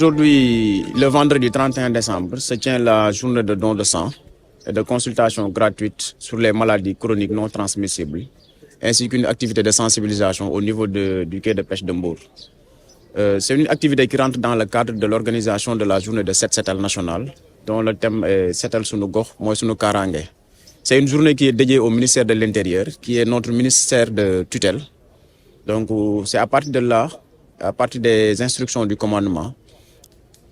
Aujourd'hui, le vendredi 31 décembre, se tient la journée de don de sang et de consultation gratuite sur les maladies chroniques non transmissibles, ainsi qu'une activité de sensibilisation au niveau du quai de pêche de Mbour. C'est une activité qui rentre dans le cadre de l'organisation de la journée de Set Setal nationale, dont le thème est Setal Sunu Gox Moy Sunu Karange. C'est une journée qui est dédiée au ministère de l'Intérieur, qui est notre ministère de tutelle. Donc c'est à partir de là, à partir des instructions du commandement,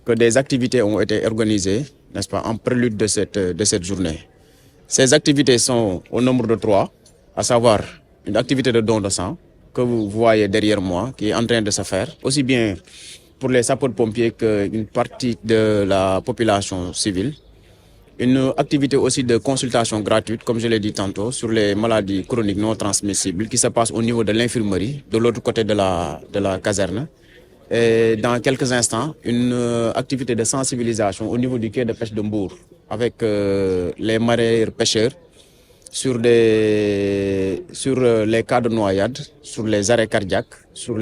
que des activités ont été organisées, n'est-ce pas, en prélude de cette journée. Ces activités sont au nombre de 3, à savoir une activité de don de sang, que vous voyez derrière moi, qui est en train de se faire, aussi bien pour les sapeurs-pompiers qu'une partie de la population civile. Une activité aussi de consultation gratuite, comme je l'ai dit tantôt, sur les maladies chroniques non transmissibles qui se passe au niveau de l'infirmerie, de l'autre côté de la caserne. Et dans quelques instants, une activité de sensibilisation au niveau du quai de pêche de Mbour avec les mareyeurs pêcheurs sur les cas de noyade, sur les arrêts cardiaques, sur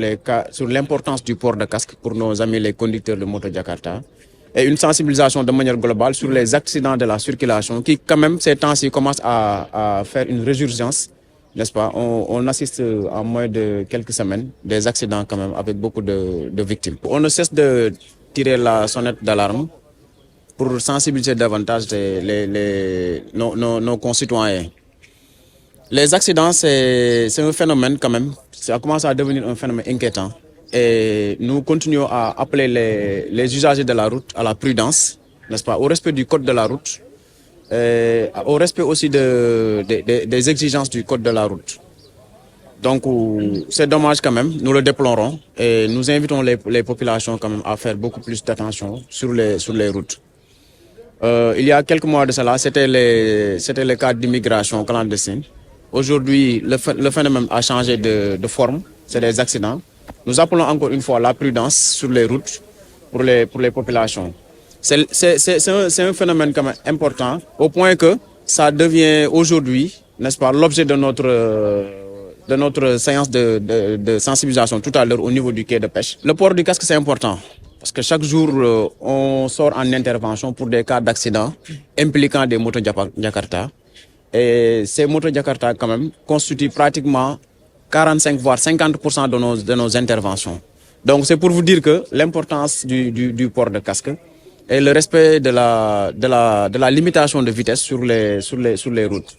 l'importance du port de casque pour nos amis les conducteurs de moto Jakarta. Et une sensibilisation de manière globale sur les accidents de la circulation qui, quand même, ces temps-ci commencent à faire une résurgence, n'est-ce pas? On assiste en moins de quelques semaines des accidents quand même avec beaucoup de victimes. On ne cesse de tirer la sonnette d'alarme pour sensibiliser davantage nos concitoyens. Les accidents, c'est un phénomène quand même, ça commence à devenir un phénomène inquiétant. Et nous continuons à appeler les usagers de la route à la prudence, n'est-ce pas, au respect du code de la route, et au respect aussi des exigences du code de la route. Donc c'est dommage quand même, nous le déplorons et nous invitons les populations quand même à faire beaucoup plus d'attention sur les routes. Il y a quelques mois de cela, c'était le cas d'immigration clandestine. Aujourd'hui, le phénomène a changé de forme, c'est des accidents. Nous appelons encore une fois la prudence sur les routes pour les populations. C'est un phénomène quand même important au point que ça devient aujourd'hui, n'est-ce pas, l'objet de notre séance de sensibilisation tout à l'heure au niveau du quai de pêche. Le port du casque, c'est important parce que chaque jour, on sort en intervention pour des cas d'accident impliquant des motos Jakarta. Et ces motos Jakarta, quand même, constituent pratiquement 45 voire 50% de nos interventions. Donc c'est pour vous dire que l'importance du port de casque et le respect de la limitation de vitesse sur les routes.